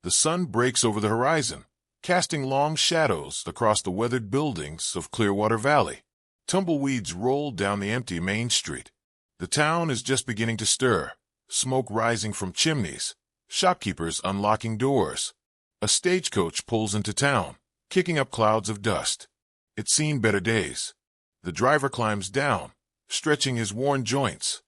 The sun breaks over the horizon, casting long shadows across the weathered buildings of Clearwater Valley. Tumbleweeds roll down the empty main street. The town is just beginning to stir, smoke rising from chimneys, shopkeepers unlocking doors. A stagecoach pulls into town, kicking up clouds of dust. It's seen better days. The driver climbs down, stretching his worn joints.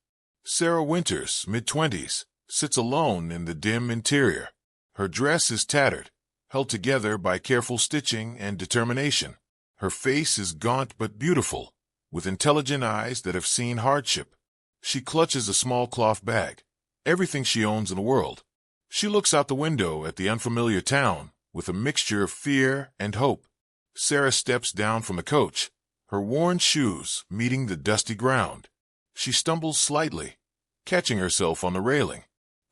Sarah Winters, mid-20s, sits alone in the dim interior. Her dress is tattered, held together by careful stitching and determination. Her face is gaunt but beautiful, with intelligent eyes that have seen hardship. She clutches a small cloth bag, everything she owns in the world. She looks out the window at the unfamiliar town with a mixture of fear and hope. Sarah steps down from the coach, her worn shoes meeting the dusty ground. She stumbles slightly, catching herself on the railing.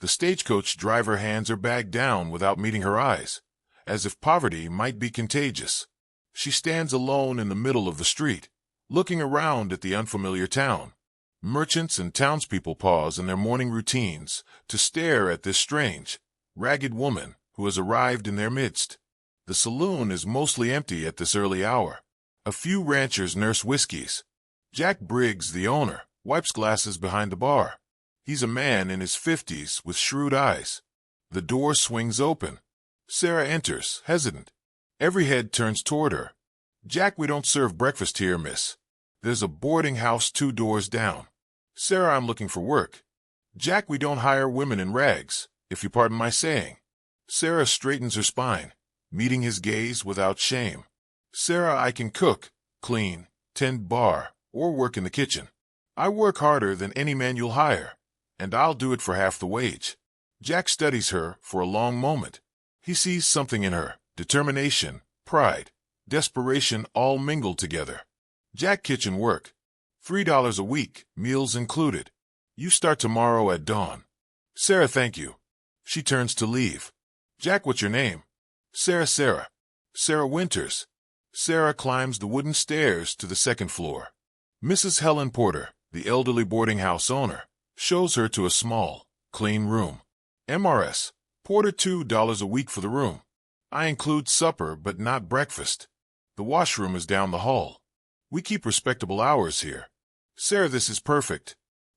The stagecoach driver hands her bag down without meeting her eyes, as if poverty might be contagious. She stands alone in the middle of the street, looking around at the unfamiliar town. Merchants and townspeople pause in their morning routines to stare at this strange, ragged woman who has arrived in their midst. The saloon is mostly empty at this early hour. A few ranchers nurse whiskeys. Jack Briggs, the owner, wipes glasses behind the bar. He's a man in his 50s with shrewd eyes. The door swings open. Sarah enters, hesitant. Every head turns toward her. "Jack, we don't serve breakfast here, miss. There's a boarding house 2 doors down." "Sarah, I'm looking for work." "Jack, we don't hire women in rags, if you pardon my saying." Sarah straightens her spine, meeting his gaze without shame. "Sarah, I can cook, clean, tend bar, or work in the kitchen. I work harder than any man you'll hire, and I'll do it for half the wage." Jack studies her for a long moment. He sees something in her, determination, pride, desperation all mingled together. "Jack, kitchen work. $3 a week, meals included. You start tomorrow at dawn." "Sarah, thank you." She turns to leave. "Jack, what's your name?" "Sarah. Sarah Winters." Sarah climbs the wooden stairs to the second floor. Mrs. Helen Porter, the elderly boarding house owner, shows her to a small, clean room. "MRS. Porter, $2 a week for the room. I include supper but not breakfast. The washroom is down the hall. We keep respectable hours here." "Sarah, this is perfect."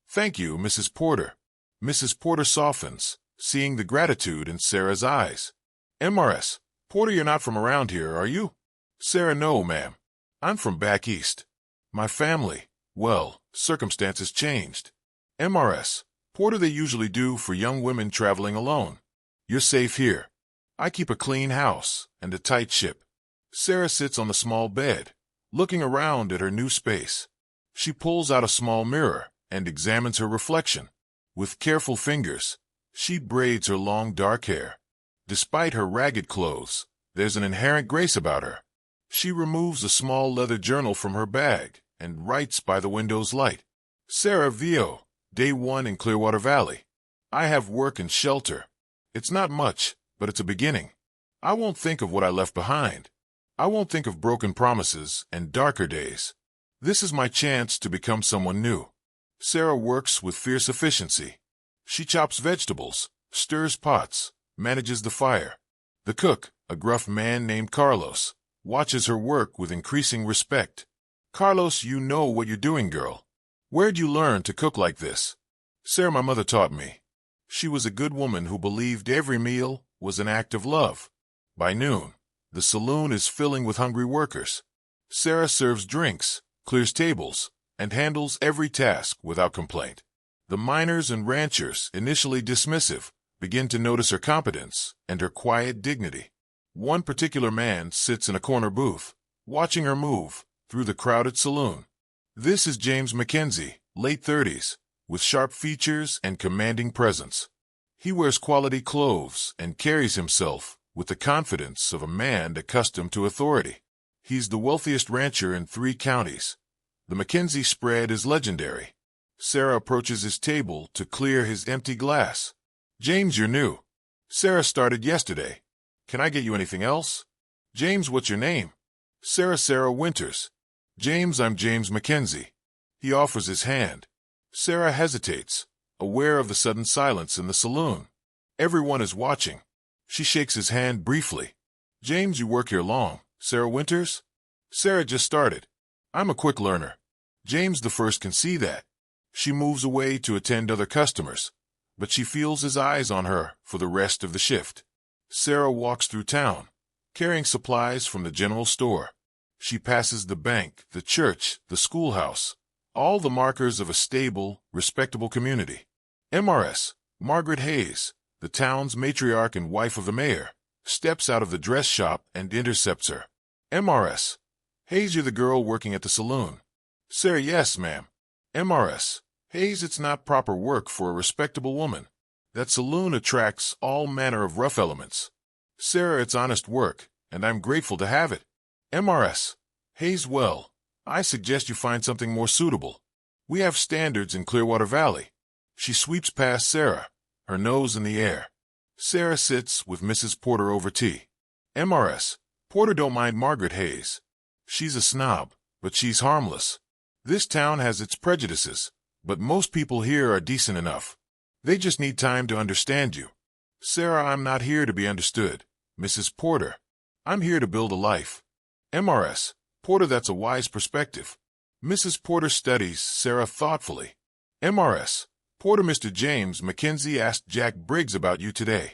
"Thank you, Mrs. Porter." Mrs. Porter softens, seeing the gratitude in Sarah's eyes. "MRS. Porter, you're not from around here, are you?" "Sarah, no, ma'am. I'm from back east. My family, well, circumstances changed." "MRS. Porter, they usually do for young women traveling alone. You're safe here. I keep a clean house and a tight ship." Sarah sits on the small bed, looking around at her new space. She pulls out a small mirror and examines her reflection. With careful fingers, she braids her long dark hair. Despite her ragged clothes, there's an inherent grace about her. She removes a small leather journal from her bag and writes by the window's light. "Sarah VO, Day 1 in Clearwater Valley. I have work and shelter. It's not much, but it's a beginning. I won't think of what I left behind. I won't think of broken promises and darker days. This is my chance to become someone new." Sarah works with fierce efficiency. She chops vegetables, stirs pots, manages the fire. The cook, a gruff man named Carlos, watches her work with increasing respect. "Carlos, you know what you're doing, girl. Where'd you learn to cook like this?" "Sarah, my mother taught me. She was a good woman who believed every meal was an act of love." By noon, the saloon is filling with hungry workers. Sarah serves drinks, clears tables, and handles every task without complaint. The miners and ranchers, initially dismissive, begin to notice her competence and her quiet dignity. One particular man sits in a corner booth, watching her move through the crowded saloon. This is James Mackenzie, late 30s, with sharp features and commanding presence. He wears quality clothes and carries himself with the confidence of a man accustomed to authority. He's the wealthiest rancher in 3 counties. The Mackenzie spread is legendary. Sarah approaches his table to clear his empty glass. "James, you're new." "Sarah started yesterday. Can I get you anything else?" "James, what's your name?" Sarah Winters." "James, I'm James Mackenzie." He offers his hand. Sarah hesitates, aware of the sudden silence in the saloon. Everyone is watching. She shakes his hand briefly. James, you work here long. Sarah Winters? Sarah just started. I'm a quick learner. James the first can see that. She moves away to attend other customers, but she feels his eyes on her for the rest of the shift. Sarah walks through town, carrying supplies from the general store. She passes the bank, the church, the schoolhouse, all the markers of a stable, respectable community. MRS, Margaret Hayes, the town's matriarch and wife of the mayor, steps out of the dress shop and intercepts her. MRS, Hayes, you're the girl working at the saloon. Sarah, yes, ma'am. MRS, Hayes, it's not proper work for a respectable woman. That saloon attracts all manner of rough elements. Sarah, it's honest work, and I'm grateful to have it. MRS, Hayes, well, I suggest you find something more suitable. We have standards in Clearwater Valley. She sweeps past Sarah, her nose in the air. Sarah sits with Mrs. Porter over tea. MRS, Porter don't mind Margaret Hayes. She's a snob, but she's harmless. This town has its prejudices, but most people here are decent enough. They just need time to understand you. Sarah, I'm not here to be understood. Mrs. Porter, I'm here to build a life. MRS, Porter, that's a wise perspective. Mrs. Porter studies Sarah thoughtfully. MRS, Porter, Mr. James Mackenzie asked Jack Briggs about you today.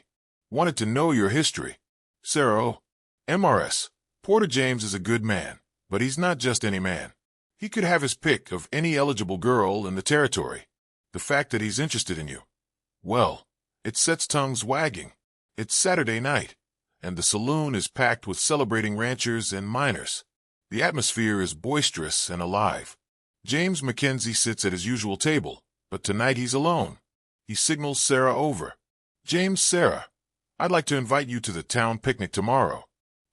Wanted to know your history. Sarah, oh. MRS, Porter, James is a good man, but he's not just any man. He could have his pick of any eligible girl in the territory. The fact that he's interested in you, well, it sets tongues wagging. It's Saturday night, and the saloon is packed with celebrating ranchers and miners. The atmosphere is boisterous and alive. James Mackenzie sits at his usual table, but tonight he's alone. He signals Sarah over. James, Sarah, I'd like to invite you to the town picnic tomorrow.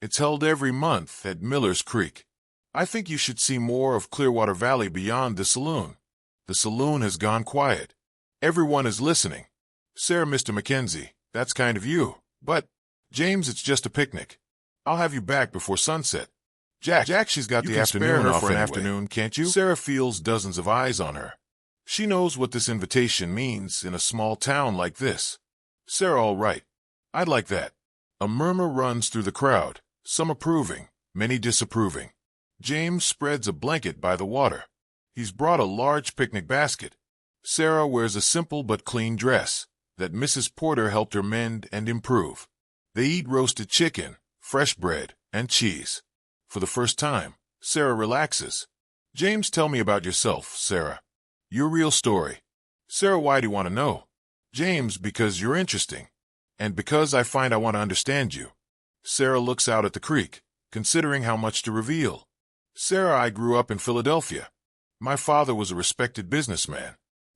It's held every month at Miller's Creek. I think you should see more of Clearwater Valley beyond the saloon. The saloon has gone quiet. Everyone is listening. Sarah, Mr. Mackenzie, that's kind of you. But, James, it's just a picnic. I'll have you back before sunset. Jack, she's got the afternoon off for an afternoon, can't you? Sarah feels dozens of eyes on her. She knows what this invitation means in a small town like this. Sarah, all right. I'd like that. A murmur runs through the crowd, some approving, many disapproving. James spreads a blanket by the water. He's brought a large picnic basket. Sarah wears a simple but clean dress that Mrs. Porter helped her mend and improve. They eat roasted chicken, fresh bread, and cheese. For the first time, Sarah relaxes. James, tell me about yourself, Sarah. Your real story. Sarah, why do you want to know? James, because you're interesting. And because I find I want to understand you. Sarah looks out at the creek, considering how much to reveal. Sarah, I grew up in Philadelphia. My father was a respected businessman.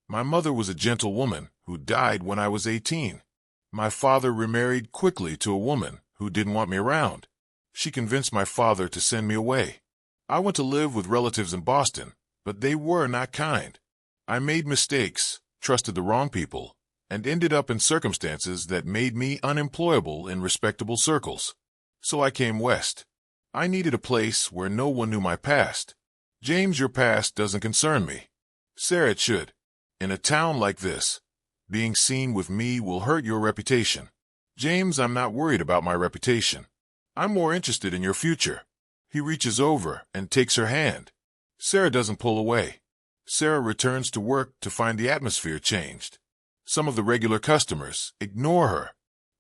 My mother was a gentle woman who died when I was 18. My father remarried quickly to a woman who didn't want me around. She convinced my father to send me away. I went to live with relatives in Boston, but they were not kind. I made mistakes, trusted the wrong people, and ended up in circumstances that made me unemployable in respectable circles. So I came west. I needed a place where no one knew my past. James, your past doesn't concern me. Sarah, it should. In a town like this, being seen with me will hurt your reputation. James, I'm not worried about my reputation. I'm more interested in your future. He reaches over and takes her hand. Sarah doesn't pull away. Sarah returns to work to find the atmosphere changed. Some of the regular customers ignore her.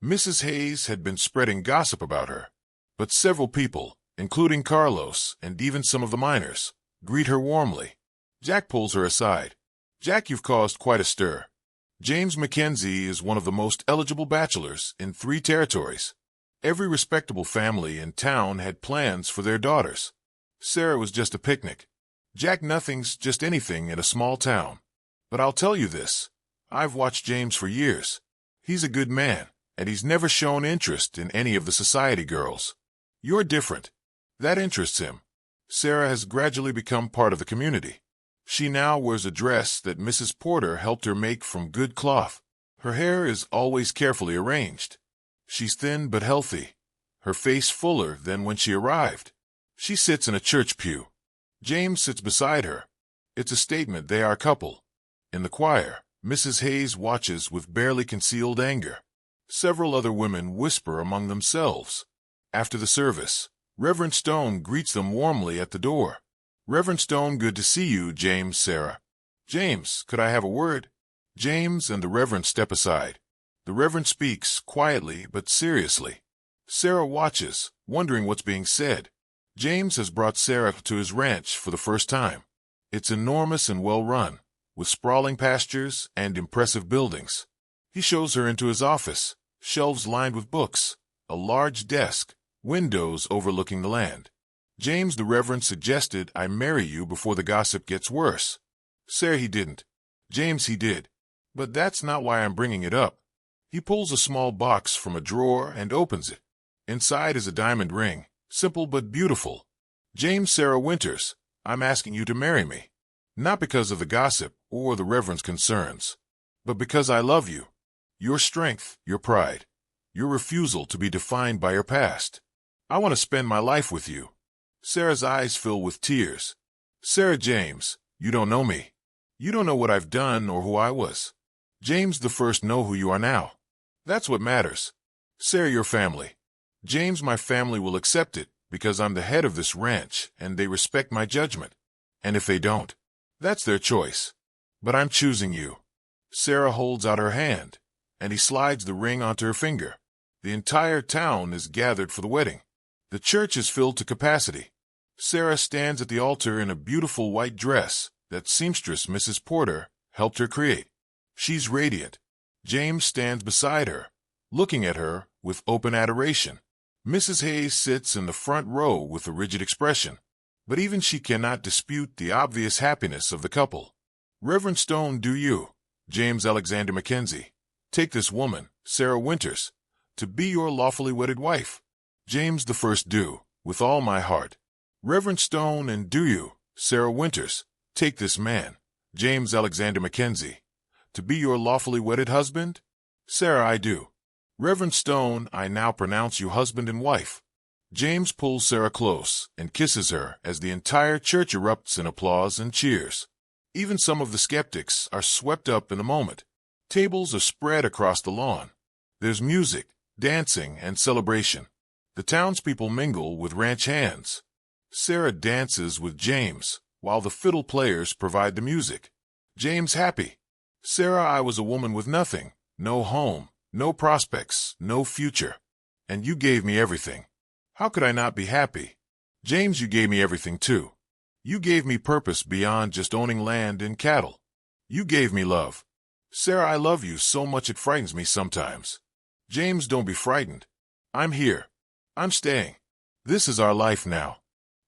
Mrs. Hayes had been spreading gossip about her, but several people, including Carlos and even some of the miners, greet her warmly. Jack pulls her aside. Jack, you've caused quite a stir. James Mackenzie is one of the most eligible bachelors in 3 territories. Every respectable family in town had plans for their daughters. Sarah was just a picnic. Jack, nothing's just anything in a small town. But I'll tell you this. I've watched James for years. He's a good man, and he's never shown interest in any of the society girls. You're different. That interests him. Sarah has gradually become part of the community. She now wears a dress that Mrs. Porter helped her make from good cloth. Her hair is always carefully arranged. She's thin but healthy, her face fuller than when she arrived. She sits in a church pew. James sits beside her. It's a statement they are a couple. In the choir, Mrs. Hayes watches with barely concealed anger. Several other women whisper among themselves. After the service, Reverend Stone greets them warmly at the door. Reverend Stone, good to see you, James, Sarah. James, could I have a word? James and the Reverend step aside. The Reverend speaks quietly but seriously. Sarah watches, wondering what's being said. James has brought Sarah to his ranch for the first time. It's enormous and well-run, with sprawling pastures and impressive buildings. He shows her into his office, shelves lined with books, a large desk, windows overlooking the land. James, the Reverend, suggested I marry you before the gossip gets worse. Sarah, he didn't. James, he did. But that's not why I'm bringing it up. He pulls a small box from a drawer and opens it. Inside is a diamond ring, simple but beautiful. James, Sarah Winters, I'm asking you to marry me. Not because of the gossip or the Reverend's concerns, but because I love you. Your strength, your pride, your refusal to be defined by your past. I want to spend my life with you. Sarah's eyes fill with tears. Sarah, James, you don't know me. You don't know what I've done or who I was. James, the first, know who you are now. That's what matters. Sarah, your family. James, my family will accept it because I'm the head of this ranch and they respect my judgment. And if they don't, that's their choice. But I'm choosing you. Sarah holds out her hand, and he slides the ring onto her finger. The entire town is gathered for the wedding. The church is filled to capacity. Sarah stands at the altar in a beautiful white dress that seamstress Mrs. Porter helped her create. She's radiant. James stands beside her, looking at her with open adoration. Mrs. Hayes sits in the front row with a rigid expression, but even she cannot dispute the obvious happiness of the couple. Reverend Stone, do you, James Alexander Mackenzie, take this woman, Sarah Winters, to be your lawfully wedded wife? James, the first, do, with all my heart. Reverend Stone, and do you, Sarah Winters, take this man, James Alexander Mackenzie, to be your lawfully wedded husband? Sarah, I do. Reverend Stone, I now pronounce you husband and wife. James pulls Sarah close and kisses her as the entire church erupts in applause and cheers. Even some of the skeptics are swept up in the moment. Tables are spread across the lawn. There's music, dancing, and celebration. The townspeople mingle with ranch hands. Sarah dances with James, while the fiddle players provide the music. James happy. Sarah, I was a woman with nothing, no home, no prospects, no future. And you gave me everything. How could I not be happy? James, you gave me everything too. You gave me purpose beyond just owning land and cattle. You gave me love. Sarah, I love you so much it frightens me sometimes. James, don't be frightened. I'm here. I'm staying. This is our life now.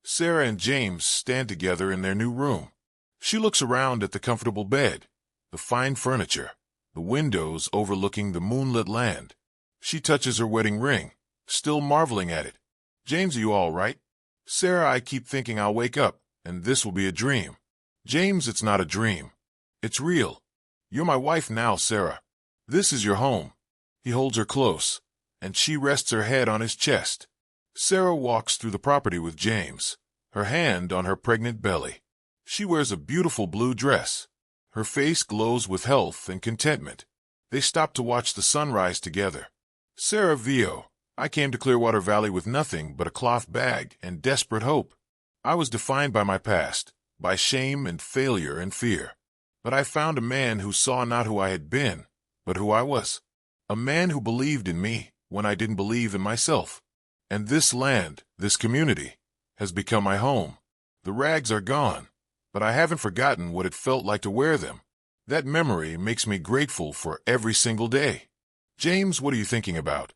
Sarah and James stand together in their new room. She looks around at the comfortable bed, the fine furniture, the windows overlooking the moonlit land. She touches her wedding ring, still marveling at it. James, are you all right? Sarah, I keep thinking I'll wake up, and this will be a dream. James, it's not a dream. It's real. You're my wife now, Sarah. This is your home. He holds her close, and she rests her head on his chest. Sarah walks through the property with James, her hand on her pregnant belly. She wears a beautiful blue dress. Her face glows with health and contentment. They stop to watch the sunrise together. Sarah, Vio, I came to Clearwater Valley with nothing but a cloth bag and desperate hope. I was defined by my past, by shame and failure and fear. But I found a man who saw not who I had been, but who I was. A man who believed in me when I didn't believe in myself. And this land, this community, has become my home. The rags are gone, but I haven't forgotten what it felt like to wear them. That memory makes me grateful for every single day. James, what are you thinking about?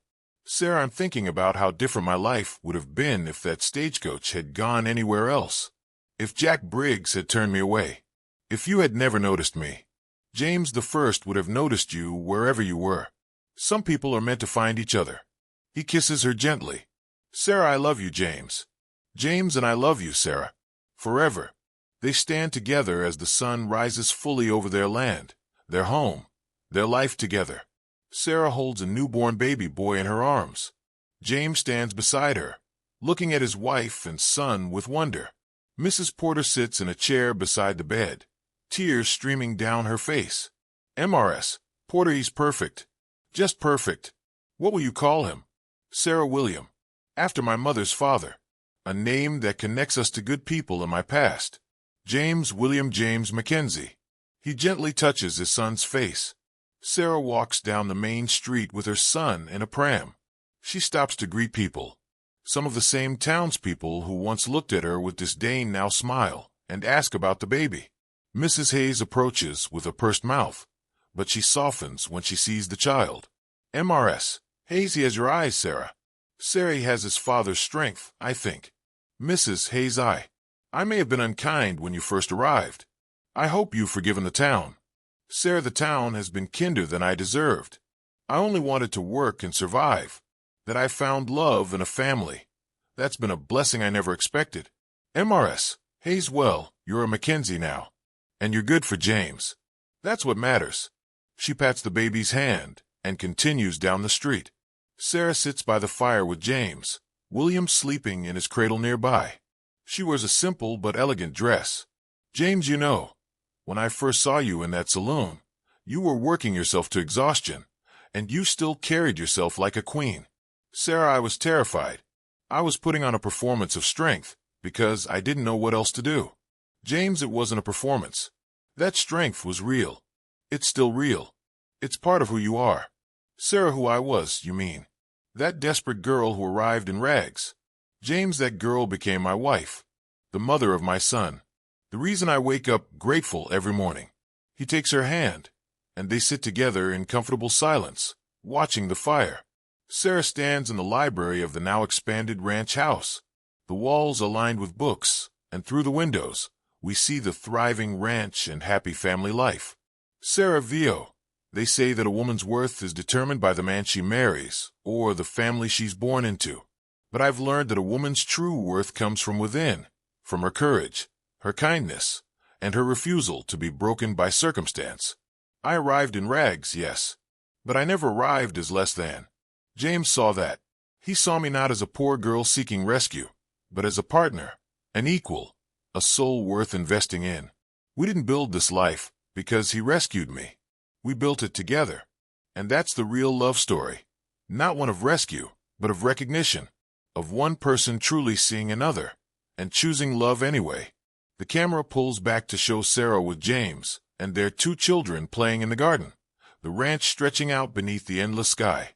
Sarah, I'm thinking about how different my life would have been if that stagecoach had gone anywhere else. If Jack Briggs had turned me away. If you had never noticed me. James the First would have noticed you wherever you were. Some people are meant to find each other. He kisses her gently. Sarah, I love you, James. James, and I love you, Sarah. Forever. They stand together as the sun rises fully over their land, their home, their life together. Sarah holds a newborn baby boy in her arms. James stands beside her, looking at his wife and son with wonder. Mrs. Porter sits in a chair beside the bed, tears streaming down her face. MRS. Porter, he's perfect. Just perfect. What will you call him? Sarah William, after my mother's father. A name that connects us to good people in my past. James William James Mackenzie. He gently touches his son's face. Sarah walks down the main street with her son in a pram. She stops to greet people. Some of the same townspeople who once looked at her with disdain now smile and ask about the baby. Mrs. Hayes approaches with a pursed mouth, but she softens when she sees the child. MRS. Hayes, he has your eyes, Sarah. Sarah has his father's strength, I think. Mrs. Hayes, I may have been unkind when you first arrived. I hope you've forgiven the town. Sarah, the town has been kinder than I deserved. I only wanted to work and survive. That I found love and a family. That's been a blessing I never expected. MRS. Hayes, well, you're a Mackenzie now. And you're good for James. That's what matters. She pats the baby's hand and continues down the street. Sarah sits by the fire with James, William sleeping in his cradle nearby. She wears a simple but elegant dress. James, you know, when I first saw you in that saloon, you were working yourself to exhaustion, and you still carried yourself like a queen. Sarah, I was terrified. I was putting on a performance of strength because I didn't know what else to do. James, it wasn't a performance. That strength was real. It's still real. It's part of who you are. Sarah, who I was, you mean. That desperate girl who arrived in rags. James, that girl became my wife, the mother of my son. The reason I wake up grateful every morning. He takes her hand, and they sit together in comfortable silence, watching the fire. Sarah stands in the library of the now expanded ranch house. The walls are lined with books, and through the windows, we see the thriving ranch and happy family life. Sarah Vio, they say that a woman's worth is determined by the man she marries or the family she's born into. But I've learned that a woman's true worth comes from within, from her courage, her kindness, and her refusal to be broken by circumstance. I arrived in rags, yes, but I never arrived as less than. James saw that. He saw me not as a poor girl seeking rescue, but as a partner, an equal, a soul worth investing in. We didn't build this life because he rescued me. We built it together. And that's the real love story. Not one of rescue, but of recognition, of one person truly seeing another, and choosing love anyway. The camera pulls back to show Sarah with James and their 2 children playing in the garden, the ranch stretching out beneath the endless sky.